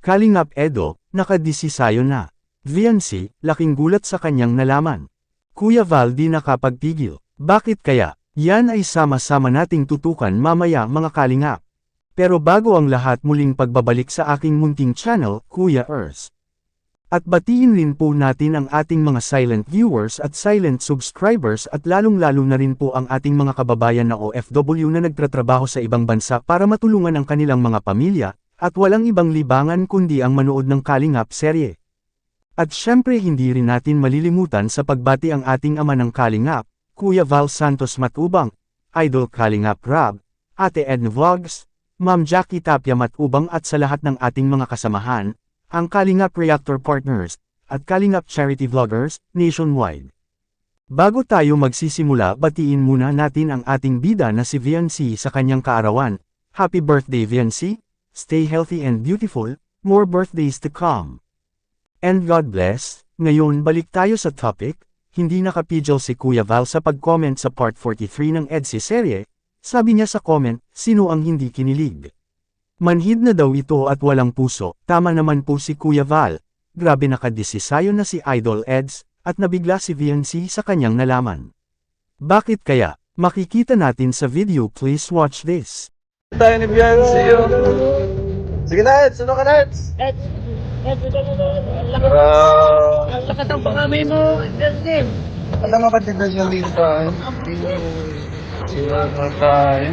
Kalingap Edo, nakadisisayo na. Viancy, laking gulat sa kanyang nalaman. Kuya Val di nakapagpigil. Bakit kaya? Yan ay sama-sama nating tutukan mamaya mga kalingap. Pero bago ang lahat muling pagbabalik sa aking munting channel, Kuya Earth. At batiin rin po natin ang ating mga silent viewers at silent subscribers at lalong-lalo na rin po ang ating mga kababayan na OFW na nagtratrabaho sa ibang bansa para matulungan ang kanilang mga pamilya, at walang ibang libangan kundi ang manood ng Kalingap serye. At syempre hindi rin natin malilimutan sa pagbati ang ating ama ng Kalingap, Kuya Val Santos Matubang, Idol Kalingap Rab, Ate Edna Vlogs, Ma'am Jackie Tapia Matubang at sa lahat ng ating mga kasamahan, ang Kalingap Reactor Partners, at Kalingap Charity Vloggers, nationwide. Bago tayo magsisimula, batiin muna natin ang ating bida na si Viancy sa kanyang kaarawan. Happy birthday Viancy, stay healthy and beautiful, more birthdays to come. And God bless. Ngayon balik tayo sa topic, hindi nakapidyo si Kuya Val sa pag-comment sa part 43 ng EDSI serye. Sabi niya sa comment, sino ang hindi kinilig? Manhid na daw ito at walang puso. Tama naman po si Kuya Val. Grabe nakadisisayo na si Idol Eds, at nabigla si Viancy sa kanyang nalaman. Bakit kaya? Makikita natin sa video, please watch this. Tayo ni Viancy. Sige na Eds, ano ka na Eds? Ang lakas ang pangami mo, Viancy. Alam mo ba tignan siya dito tayo? Sila tayo.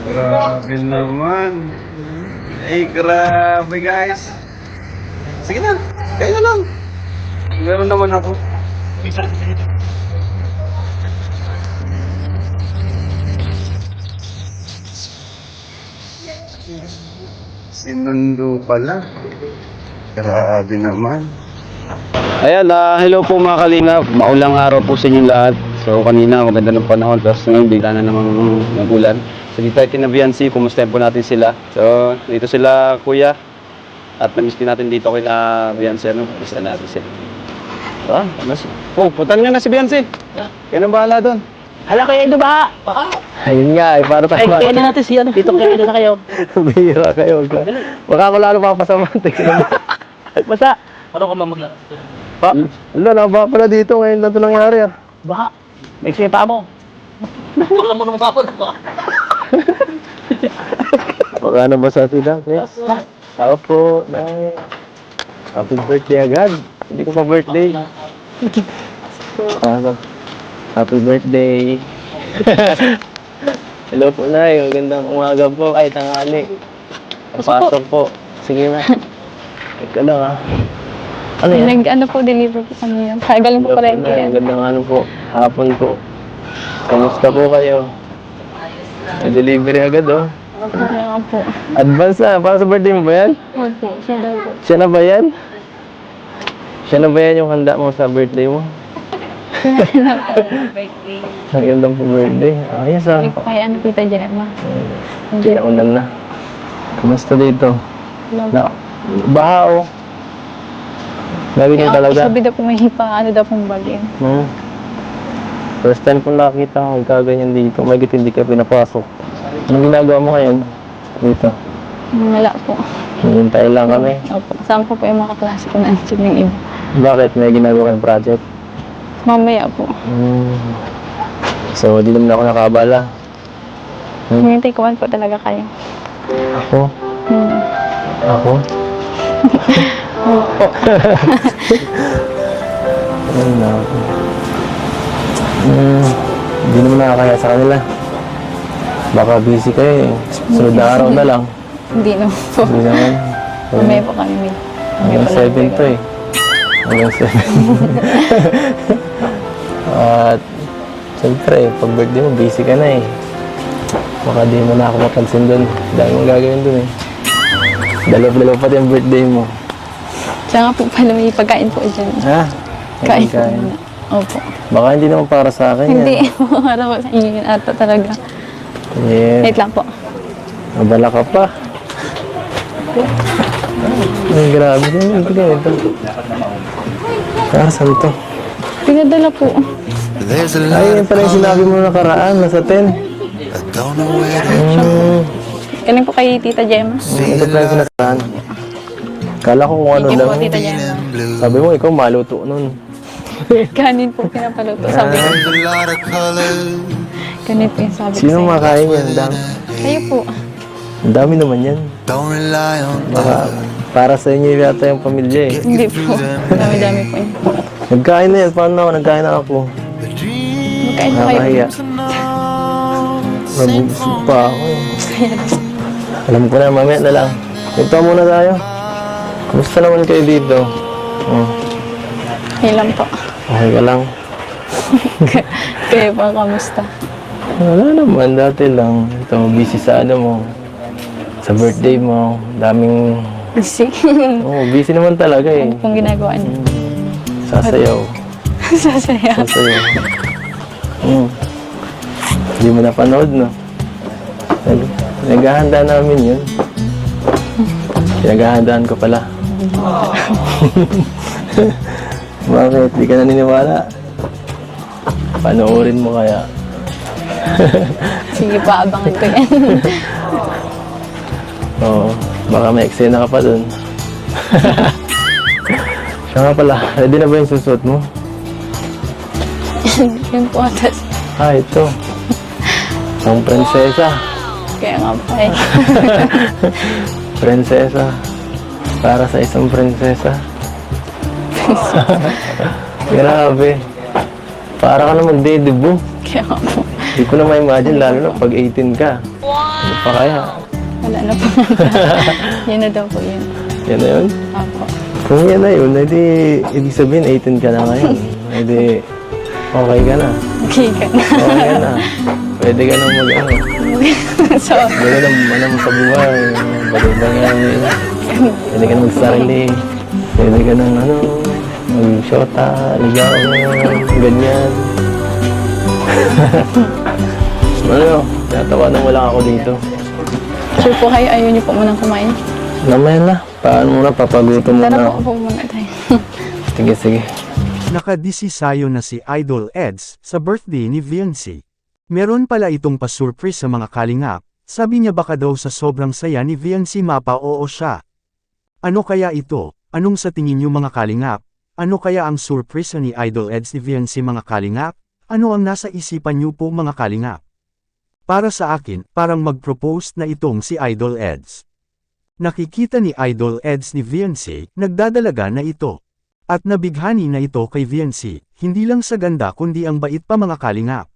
Grabe naman. Ay, grabe guys. Sige na, kayo na lang. Meron naman ako. Sinundo pala. Grabe naman. Ayan, hello po mga kalingap. Maulang araw po sa inyong lahat. So kanina maganda ng panahon, tapos ngayon bigla na namang nagulan. So dito tayo kina Viancy, kumustahin po natin sila. So dito sila kuya. At namiss din natin dito kina Viancy, ano? Kumustahin natin sila. Putan nga na si Viancy. Kaya nang bahala doon. Hala kayo, Edo ba? Ayun nga, para tayo. Ay, kaya natin siya. Dito kayo, Edo na kayo. Bihira kayo. Baka ko lalo papasama. Basta, ano ka mamagla? Wala, nababa pala dito. Ngayon lang ito nangyari. Baka, may sipa mo. Wala mo naman papag. Baka na ba sa sila? Ako po, nay. Happy birthday agad. Hindi ko pa birthday. Happy birthday. Hello po, nay. Magandang umaga po. Ay, tanghali. Pasok po. Sige na. Ika lang, Ano yan? Nag-ano po, deliver po kami yan. Galing po pala yan. Magandang ano po. Hapon po. Kamusta po kayo? May delivery agad, oh. Kaya po. Advance na. Para sa birthday mo ba yan? Opo, siya daw po. Siya na ba yan? Siya na ba yan yung handa mo sa birthday mo? Birthday. Nagandang po birthday. Ayos ah. Hindi ko kaya ano kita dyan, ma. Hindi na unan na. Kamusta dito? Na, baha oh. Lagi niyo talaga. Sabi daw po may hipa, ano daw pong bagin. First time kong nakita ko kaganyan dito. May hindi ka pinapasok. Anong ginagawa mo ngayon? Dito. Wala po. Hintay lang kami. Opo, kasama ko po yung mga kaklase ko na ansin ng iba. Bakit? May ginagawa kayong project? Mamaya po. So, di naman ako nakabala. Hinintay ko man po talaga kayo. Ako? Ako? Opo. Ay, naku. Hindi naman nakakaya sa kanila. Baka busy kayo eh. Sunod na araw na lang. Hindi naman po. Hindi naman. Mamaya po kami. Hanggang 7 to eh. Hanggang 7. At siyempre, pag birthday mo, busy ka na eh. Baka di mo na ako mapansin doon. Dahil mong gagawin doon eh. Dalaw-dalaw pati ang birthday mo. Siya nga po pala may pagkain po dyan. Ha? Kain po muna. Opo. Baka hindi naman para sa akin Hindi yan. po, para po sa inyo yun ata talaga. Yeah. Wait lang po. Mabala ka pa. Ay, grabe din. Ito ganito. Saan to? Pinadala po. Ay, yan pala yung sinabi mo nakaraan. Nasa 10. Galing po kay Tita Gemma. Ito pala yung sinasahan. Kala ko kung ano Thank you lang. po, Tita Gemma. Sabi mo, ikaw maluto nun. Kanin po pinapaluto. Sabi ko. Kanin po yung sabi ko Sino sa'yo. makain yan? Ang dami. Kayo po. Ang dami naman yan. Baka para sa inyo yata yung pamilya eh. Hindi po. Dami-dami po yun. Nagkain na yan. Paano ako? Nagkain na ako. Magkain po kayo. Nakakahiya. Nabubusog pa ako eh. Alam ko na, mamaya na lang. Ito muna tayo. Kumusta naman kayo dito? Oh, Okay lang po. okay ka lang? Kayo po, kamusta? Wala naman, dati lang. Ito, busy sa ano mo. Sa birthday mo. Daming... Busy. Oo, busy naman talaga eh. Ano pong ginagawa niyo? Sasayaw. Sasaya. Sasayaw. Hindi mo napanood, no? Naghahanda namin yun. Pinaghahandaan ko pala. Bakit? Di ka naniniwala? Panoorin mo kaya. Sige pa, abangan ko yan. Oo. Baka may eksena ka pa dun. Siya nga pala. Ready na ba yung susuot mo? Yun po, tas Ito. Ang prinsesa. kaya nga po eh. Prinsesa. Para sa isang prinsesa. Grabe. Para ka na magde-debut. Kaya nga po. Hindi ko na ma-imagine, lalo na pag 18 ka. Ano pa kaya? Wala na po. Yun na daw po yun. Yan na yun? Apo. Kung yan na yun, edi ibig sabihin 18 ka na ngayon. Edi okay ka na. Okay ka na. Okay ka na. Pwede ka na mag-ano. So, Pwede ka na sa buhay. Pagandang yan. Pwede ka na magsarili. Pwede ka na mag-shota, ligaw, ganyan. Ano, natawanan mo lang ako dito. sure po kayo, ayaw niyo po munang kumain. Namaya na. Paano muna, papagutom muna Tara ako. po muna tayo. Sige, sige. Nakadisisayo na si Idol Eds sa birthday ni Viancy. Meron pala itong pasurprise sa mga kalingap, sabi niya baka daw sa sobrang saya ni Viancy mapa-oo siya. Ano kaya ito? Anong sa tingin niyo mga kalingap? Ano kaya ang surprise ni Idol Eds ni Viancy mga kalingap? Ano ang nasa isipan niyo po mga kalingap? Para sa akin, parang mag-propose na itong si Idol Eds. Nakikita ni Idol Eds ni Viancy, nagdadalaga na ito. At nabighani na ito kay Viancy, hindi lang sa ganda kundi ang bait pa mga kalingap.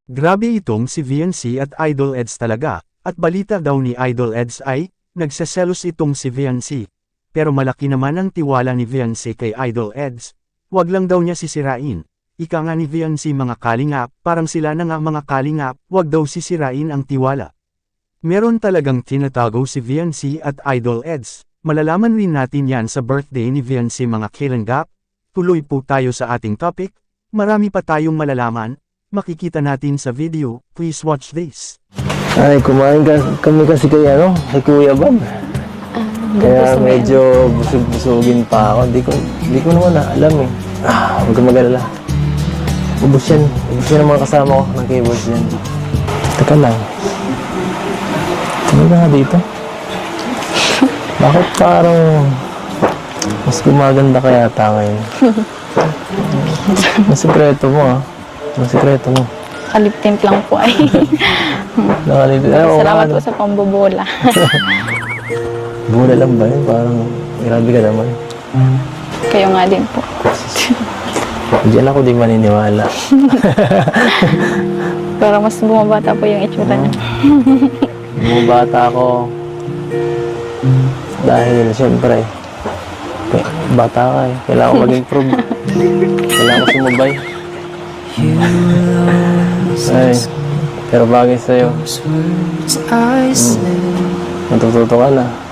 Grabe itong si Viancy at Idol Eds talaga, at balita daw ni Idol Eds ay, nagseselos itong si Viancy. Pero malaki naman ang tiwala ni Viancy kay Idol Eds, wag lang daw niya sisirain. Ika nga ni Viancy mga kalingap, parang sila na nga mga kalingap, wag daw sisirain ang tiwala. Meron talagang tinatago si Viancy at Idol Eds, malalaman rin natin yan sa birthday ni Viancy mga kalingap. Tuloy po tayo sa ating topic, marami pa tayong malalaman, makikita natin sa video, please watch this. Ay, kumain kami kasi kay kay Kuya Bob. Kaya medyo busog-busogin pa ako. Hindi ko naman alam eh. Huwag kang mag-alala. Ubus yan ang mga kasama ko ng keyboards yan. Teka lang. Ano nga dito? Bakit parang mas gumaganda ka yata ngayon? Ang sikreto mo Ang sikreto mo. Kaliptint lang po ay. Nakalipit. Salamat po sa pambobola. Bola lang ba yun? Parang grabe ka naman. Kayo nga din po. Diyan ako di maniniwala. Parang mas bumabata po yung itsura niya. Bumabata ako. Dahil siyempre, bata ka eh. Kailangan ko mag-improve. Kailangan ko sumabay. Ay, pero bagay sa'yo. Natututo ka na.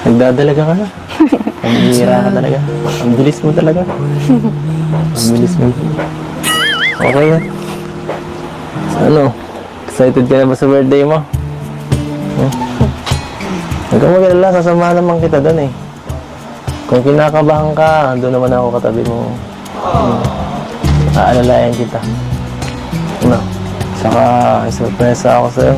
Nagdadalaga ka na. Ang bihira ka talaga. Ang bilis mo talaga. Ang bilis mo. Okay yan. Ano? Excited ka na ba sa birthday mo? Huwag kang mag-alala, sasama naman kita doon eh. Kung kinakabahan ka, doon naman ako katabi mo. Aalalayan kita. Ano? Saka, isurpresa ako sa'yo.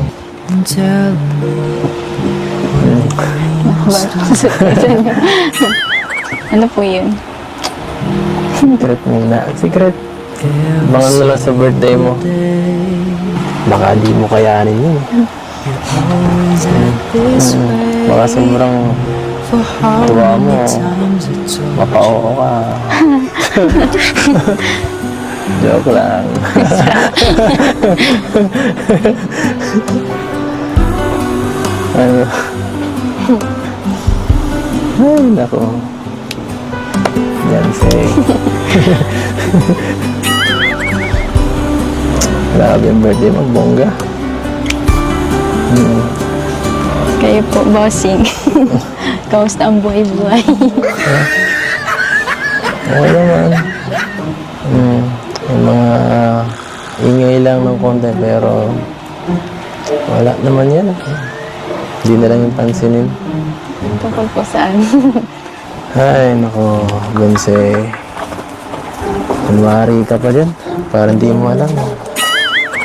Ano po yun? Secret muna. Secret. Abangan mo lang sa birthday mo. Baka di mo kayanin yun. Baka sobrang tuwa mo. Mapa-oo ka. Joke lang. Ano? Ay, nako. Yan, say. Grabe yung birthday mo, bongga. Kayo po, bossing. Kamusta ang buhay-buhay? Okay naman. Yung mga ingay lang ng konti, pero wala naman yan. Hindi na lang yung pansinin. Tungkol po saan? Ay, nako, Gonse. Kunwari ka pa dyan, parang di mo alam.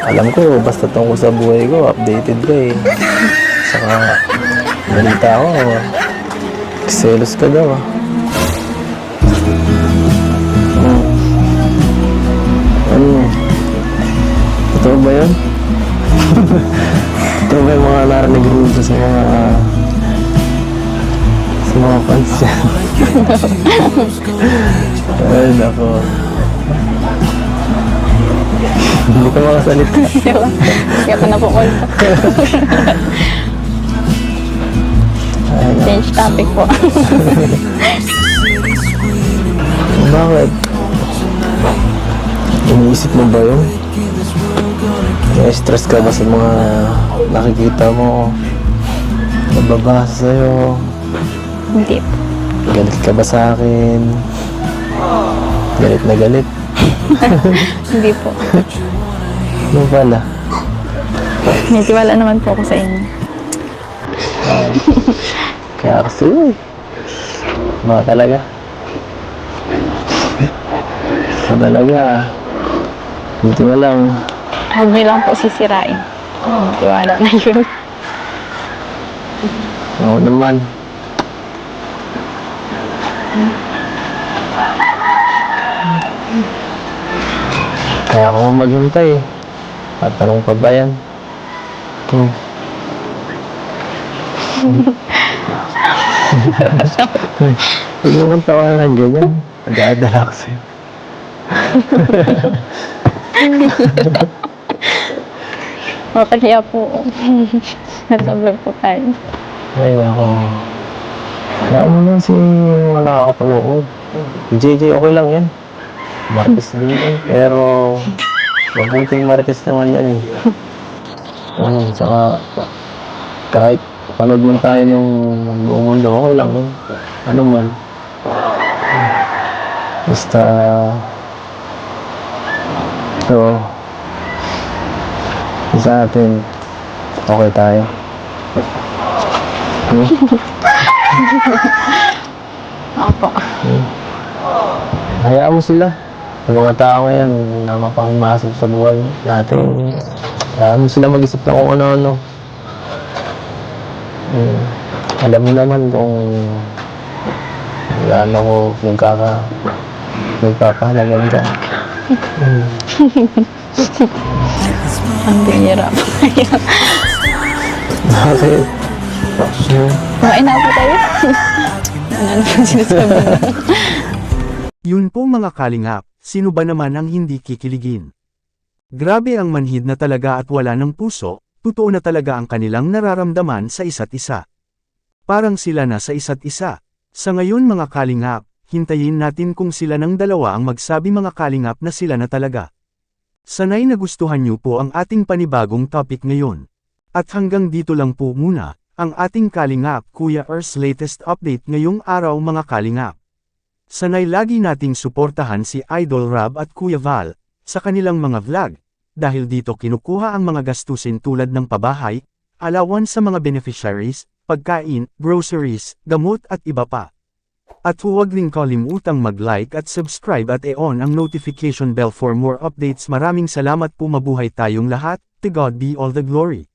Alam ko, basta tungkol sa buhay ko, updated ka eh. Saka, balita ko, selos ka daw ah. Ano? Totoo ba yun? Totoo ba yung mga narinig rules sa mga fans yan? Ay, nako. Hindi ka makasalita. Kaya ko na po konta. Change topic po. Bakit? Iniisip mo ba yun? Na-stress ka ba sa mga nakikita mo? Nababasa sa'yo? Hindi po. Galit ka ba sa akin? Galit na galit? Hindi po. Ano pala? May tiwala naman po ako sa inyo. Kaya kasi mga talaga. Talaga. Buti mo lang. Huwag niyo lang po sisirain. Tiwala na yun. Oo naman. Kaya ako maghintay eh. Patanong pa ba yan? Huwag mo kang tawanan ganyan. Nag-aadala ko sa'yo. Kaya po. Nasa vlog po tayo. Ay, ako. Kaya mo lang si nakakapanood. JJ, okay lang yan. Marites din yan. Pero, mabuting marites naman yan eh. Tsaka, kahit panood man tayo ng buong mundo, okay lang yun. Ano man. Basta, ito, sa atin, okay tayo. Opo. Hayaan mo sila. Ang mga tao ngayon na mapangmasok sa buhay natin. Hayaan mo sila mag-isip na kung ano-ano. Alam mo naman kung ano ko nagkakahalagan ka. Ang bihira. Bakit? Kumain na po tayo. Ano na po sinasabi mo? Yun po mga kalingap, sino ba naman ang hindi kikiligin? Grabe ang manhid na talaga at wala ng puso, totoo na talaga ang kanilang nararamdaman sa isa't isa. Parang sila na sa isa't isa. Sa ngayon mga kalingap, hintayin natin kung sila ng dalawa ang magsabi mga kalingap na sila na talaga. Sanay nagustuhan niyo po ang ating panibagong topic ngayon. At hanggang dito lang po muna, ang ating kalingap Kuya Ers latest update ngayong araw mga kalingap. Sanay lagi nating suportahan si Idol Rab at Kuya Val, sa kanilang mga vlog, dahil dito kinukuha ang mga gastusin tulad ng pabahay, allowance sa mga beneficiaries, pagkain, groceries, gamot at iba pa. At huwag ring kalimutang mag-like at subscribe at i-on ang notification bell for more updates. Maraming salamat po, mabuhay tayong lahat, to God be all the glory.